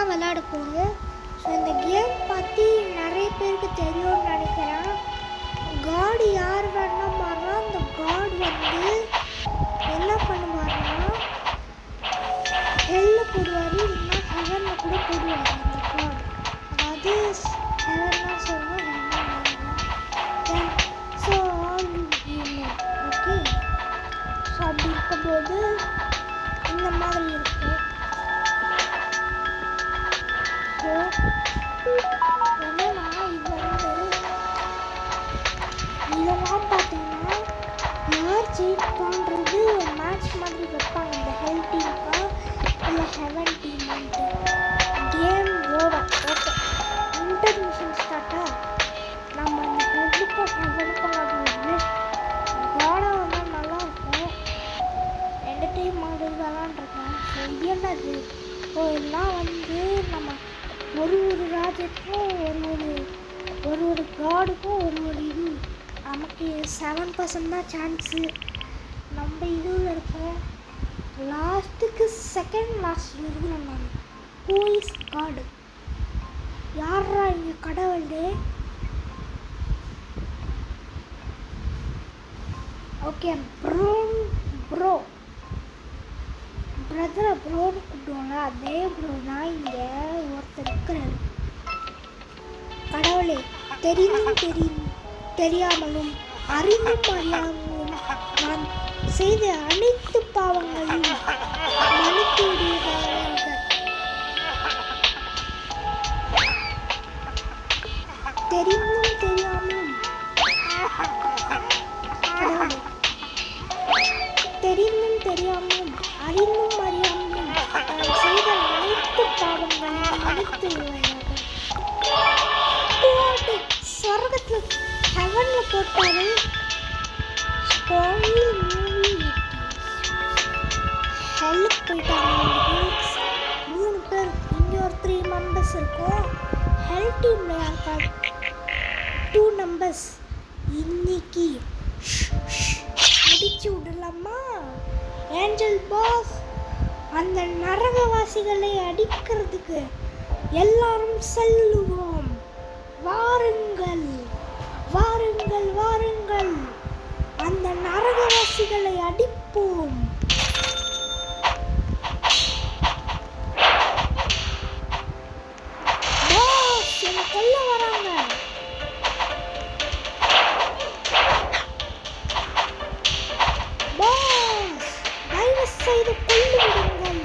தான் விளையாட போகிறோம். ஸோ இந்த கேம் பற்றி நிறைய பேருக்கு தெரியும்னு நினைக்கிறேன். காட் யார் வேணா மாறலாம். அந்த காட் வந்து என்ன பண்ணுவாருன்னா ஹெல்ல போடுவார், இல்லைன்னா ஹெவனில் கூட போடுவார். அந்த காட் அதாவது ஹெவன்னா சொல்லுவோம், ஸோ ஆல் ஓகே. ஸோ அப்படி இருக்கும்போது இந்த மாதிரி இருக்கும். ஸோ என்னன்னா இது வந்து இதெல்லாம் பார்த்தீங்கன்னா யார் ஜெயிட் பண்ணுறது மேட்ச் மாதிரி வைப்பாங்க. இந்த ஹெல் டீமுக்கா இல்லை ஹெவன் டீம்ன்ட்டு. Game over. ஓகே, இன்டர்மிஷன் ஸ்டார்ட்டா. நம்ம அந்த ஹெல்லுக்கும் ஹெவனுக்கும் நடுவில் காடாக வந்தால் நல்லாயிருக்கும். ரெண்டு டீம் மாதிரி விளாண்டுருக்கேன். ஸோ இது என்னது? ஸோ இதெல்லாம் வந்து நம்ம ஒரு ராஜ்யத்துக்கும் ஒரு காடுக்கும் ஒரு இது நமக்கு 7% தான் சான்ஸு. நம்ம இதுவில் இருக்கோம். லாஸ்ட்டுக்கு செகண்ட் லாஸ்ட் இருக்கிறோம். நான் ஹூ இஸ் காடு? யாரா இங்கே கடவுளே? ஓகே, ப்ரோ பிரதரை ப்ரோன்னு கூப்பிடுவோம்ல, அதே ப்ரோ தான் இங்கே ஒருத்தர் இருக்கிறார். கடவுளே, தெரியாமலும் அறிந்தும் அறியாமலும் நான் செய்த அனைத்து பாவங்களையும் மன்னித்து விடுவாயாக. தெரிந்தும் தெரியாமலும் கடவுளே, தெரிந்தும் தெரியாமலும் அறிந்தும் அறியாமலும் நான் செய்த அனைத்து பாவங்களையும் மன்னித்து விடுவாயாக. சொர்க்கத்தில் ஹெவனில் போட்டாரு. ஸ்பாயில் மூவி ஹெல்லுக்கு போயிட்டாங்க. 3 பேர், இங்கே ஒரு 3 மெம்பர்ஸ் இருக்கும். ஹெல் டீமில் யாருக்காது 2 மெம்பர்ஸ். இன்னைக்கு முடிச்சு விடலாமா? ஏஞ்சல் பாஸ் அந்த நரகவாசிகளை அடிக்கிறதுக்கு எல்லாரும் செல்லுவோம். வாருங்கள் வாருங்கள் வாருங்கள், அந்த நரகவாசிகளை அடிப்போம். பாஸ் என்னை கொல்ல வராங்க. பாஸ் தயவு செய்து கொல்ல விடுங்கள்.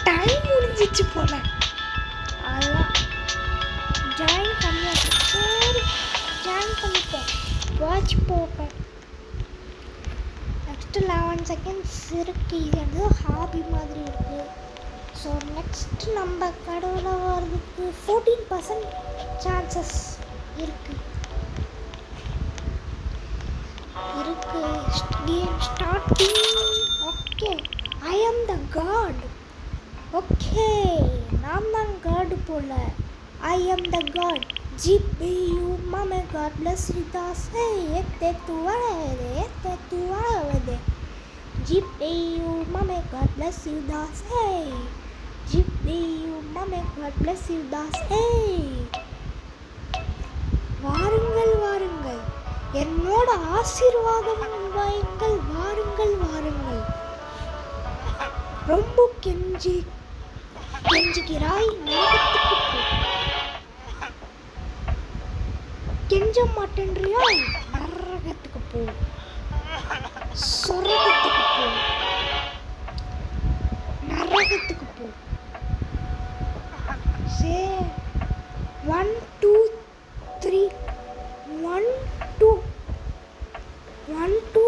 டைம் முடிஞ்சிச்சு போல. அதெல்லாம் ஜாயின் பண்ணியாச்சு. சரி, ஜாயின் பண்ணிப்போம். வாட்ச் போப்பேன். நெக்ஸ்ட்டு 11 செகண்ட்ஸ் இருக்கு. இது வந்து ஹாபி மாதிரி இருக்கு. ஸோ நெக்ஸ்ட் நம்ம கடவுளை வர்றதுக்கு 14% சான்சஸ் இருக்கு. Game starting. ஓகே, ஐ ஆம் த காட். ஓகே, நான் தான் காடு போல. ஐ ஆம் த காட். GPU மாமே காட் பிளஸ் ரிதாஸ். எத்து வரவே GPU மாமே காட் பிளஸ் ரிதாஸ். GPU மாமே காட் பிளஸ் ரிதாஸ். வாருங்கள் வாருங்கள், என்னோட ஆசீர்வாதம் வையுங்கள். வாருங்கள் வாருங்கள். ரொம்ப கெஞ்சுகிறாய், நரகத்துக்கு போ. கெஞ்ச மாட்டேன்றியாய், நரகத்துக்கு போ. சொர்க்கத்துக்கு போ. நரகத்துக்கு போ. 1 2 3 1 2 1 2.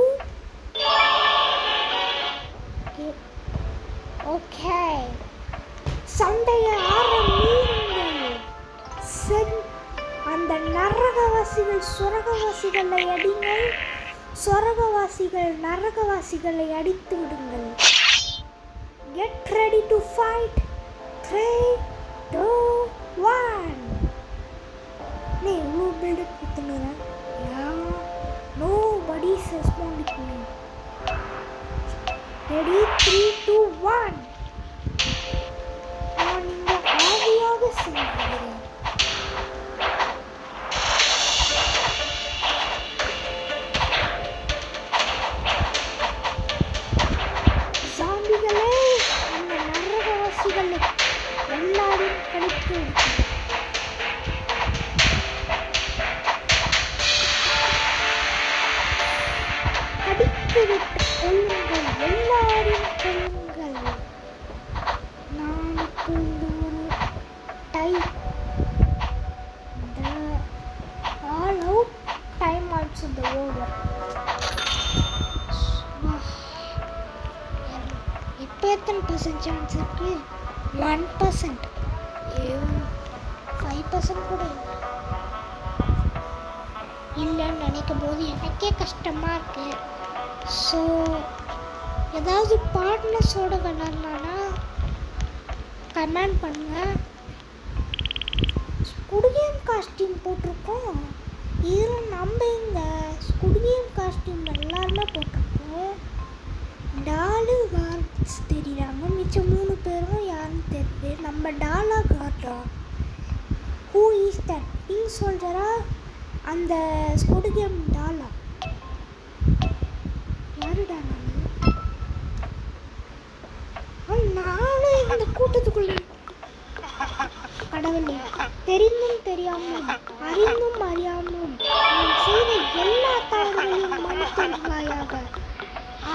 ஓகே, சண்டையை ஆரம்பியுங்கள். அந்த நரகவாசிகள் சொர்க்கவாசிகளை அடிங்கள். சொர்க்கவாசிகள் நரகவாசிகளை அடித்து விடுங்கள். Get ready to fight. 3, 2, 1. நீ இவ்வளோ build up கொடுத்துனுறேன். Nobody is responding to me. Ready? 3, 2, 1. நான் இங்கே ஆவியாக செல்கிறேன். ஜாம்பிகளே, அந்த நரகவாசிகள் எல்லாரும் கழித்து விட்டு கொள்ளுங்கள், எல்லாரும் கொள்ளுங்கள். நான் இப்போ இந்த ஒரு all out time also the over. இப்போ எத்தனை % சான்ஸ் இருக்கு? 1%. 5% கூட இல்லைன்னு நினைக்கும் போது எனக்கே கஷ்டமாக இருக்கு. ஸோ ஏதாவது பார்ட்னர்ஸோடு விளாட்லான்னா கமெண்ட் பண்ணுங்கள். ஸ்குட் கேம் காஸ்டியூம் போட்டிருக்கோம். இதில் நம்ம இந்த ஸ்குட் கேம் காஸ்டியூம் எல்லாருமே போட்டிருக்கோம். 4 கார்ட்ஸ் தெரியுறாங்க, மிச்சம் 3 பேரும் யாருன்னு தெரியுது. நம்ம டாலா கார்டா? Who is that? பிங்க் சோல்ஜரா? அந்த ஸ்குட் கேம் டாலா யாருடா? நானும் இந்த கூட்டத்துக்குள்ள கடவுளே, தெரிந்தும் தெரியாமல் அறிந்தும் அறியாமல் நான் செய்த எல்லா தவறுகளையும் மன்னித்தருள்வாயாக.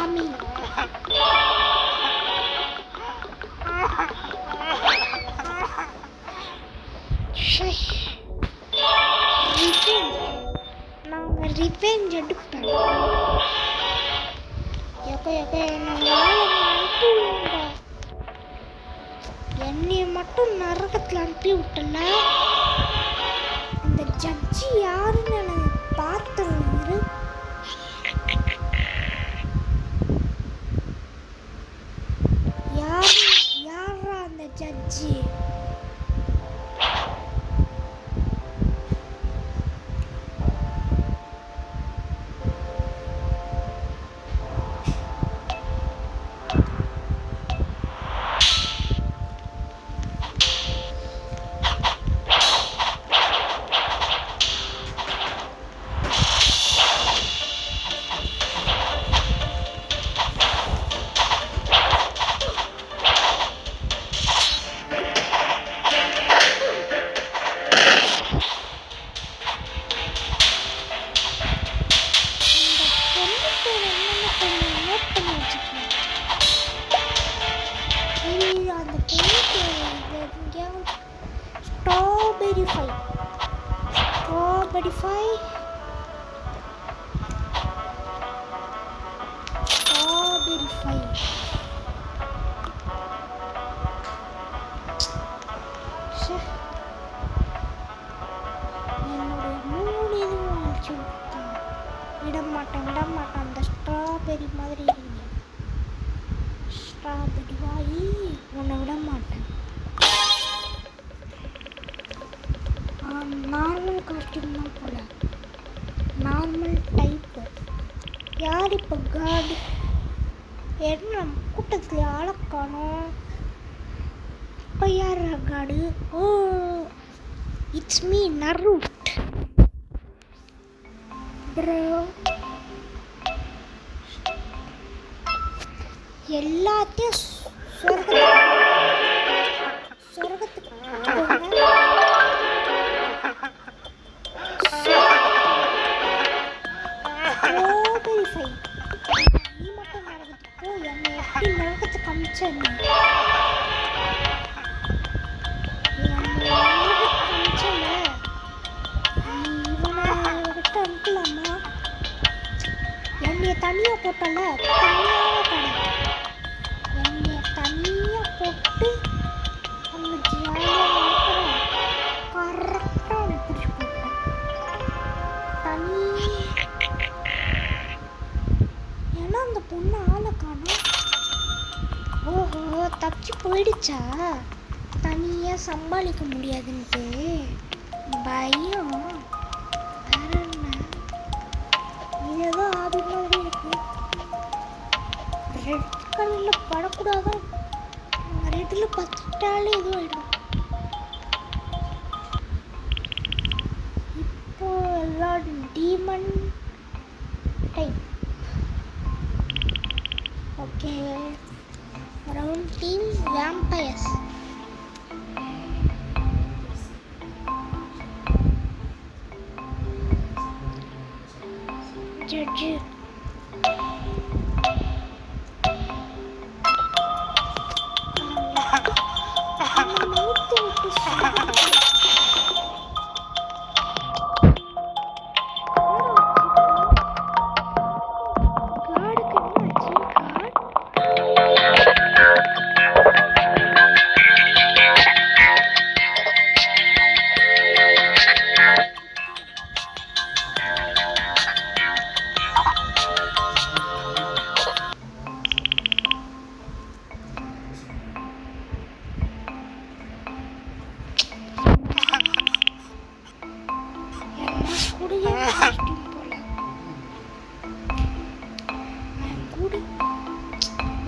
ஆமீன். நாங்கள் ரிவெஞ்ச் எடுப்பேன். என்னைய மட்டும் நரகத்தில் அனுப்பி விட்டல. அந்த ஜட்ஜி யாருன்னு எனக்கு பார்த்துருந்தாரு. யாரா அந்த ஜட்ஜி? விடமாட்டேன். அந்த ஸ்ட்ராபெரி மாதிரி ஸ்ட்ராபெரி வாயி உன்னை விட மாட்டேன். நார்மல் காஸ்டியூம் தான் போல, நார்மல் டைப்பு. யார் இப்போ கார்டு? என்ன கூட்டத்தில் ஆளக்கானோம். இப்போ யார் கார்டு? ஓ, இட்ஸ் மீ நரூட் ப்ரோ. எல்லாத்தையும் சொர்க்கத்துக்கு நீ மட்டும் நரகத்துக்கு என்னை எப்படி நரகத்துக்கு அமிச்ச? இவனை விட்டு அனுப்பலாமா? என்னைய தனியாக போட்டல, என்னைய தனியாக போட்டு அவங்க ஜாலியாக கரெக்டாக அவனை பிடிச்சி போட்டேன் தனி. ஏன்னா அந்த பொண்ணு ஆளை காணும். ஓஹோ, தப்பிச்சு போயிடுச்சா? தனியாக சமாளிக்க முடியாதுன்ட்டு பயம். வேற என்ன, ஏதோ ஆதி மாதிரி இருக்கு. ரெட் கலரில் படக்கூடாதான், ரெட்டில் பத்துட்டாலே எதுவும் ஆகிடும். இப்போ எல்லாம் demon type. Okay, round team vampires. Judge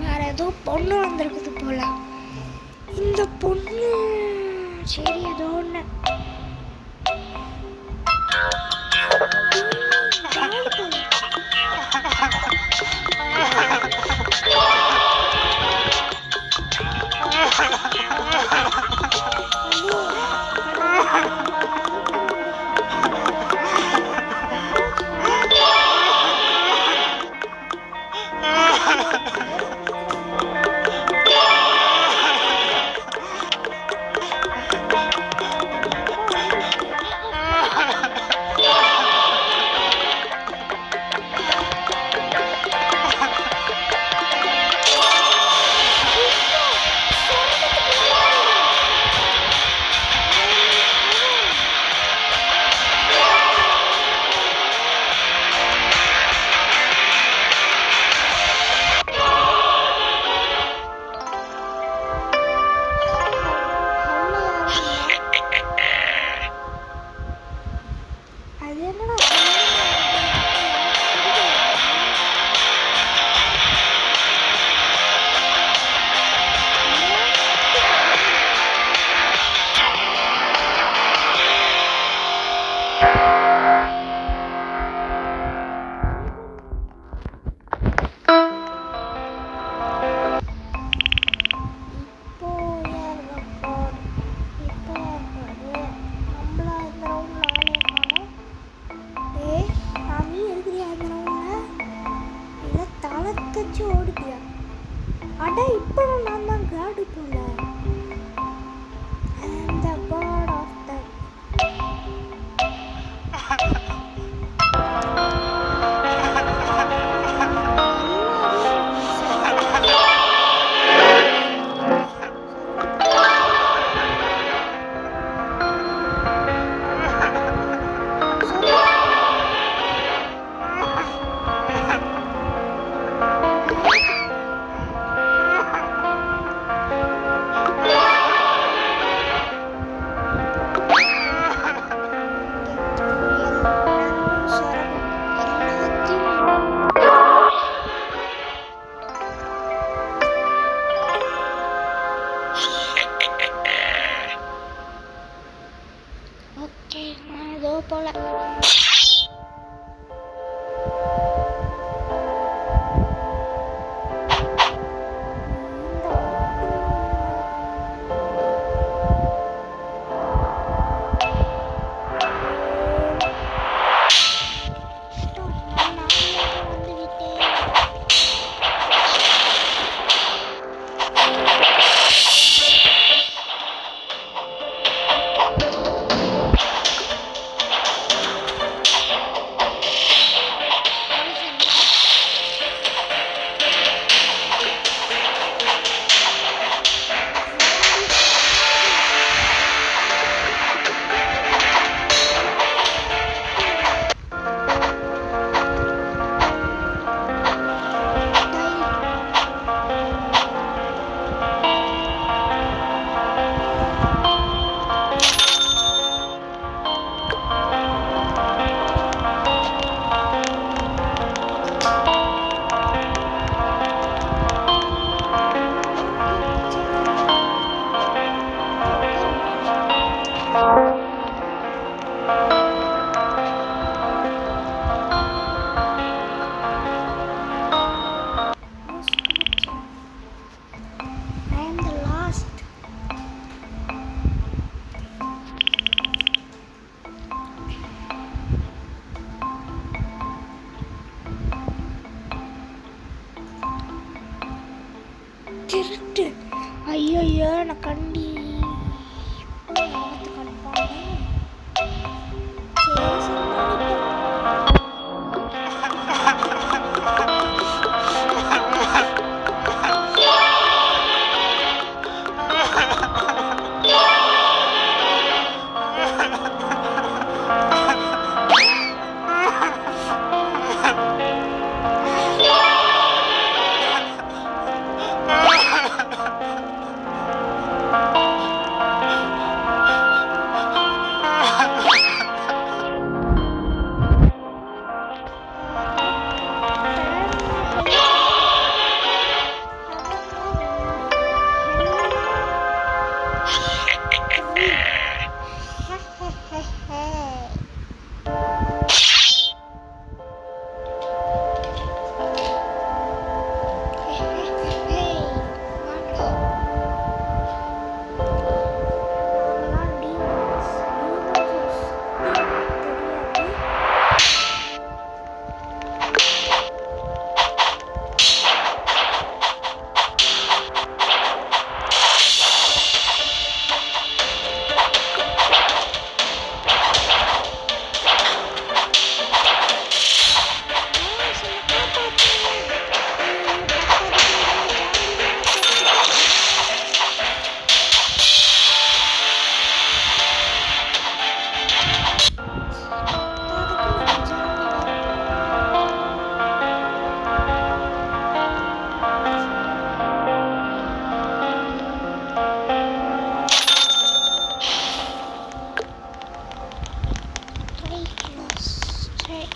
வேற ஏதோ பொண்ணு வந்திருக்குது போல. இந்த பொண்ணு சரி ஏதோ ஒன்று ஓடுதியா? அட இப்போ நான் தான் காடு போல. The god of the திருட்டு. ஐயோ நான் கண்டி கண்பாங்க. சரி சமாளிப்போம். Straight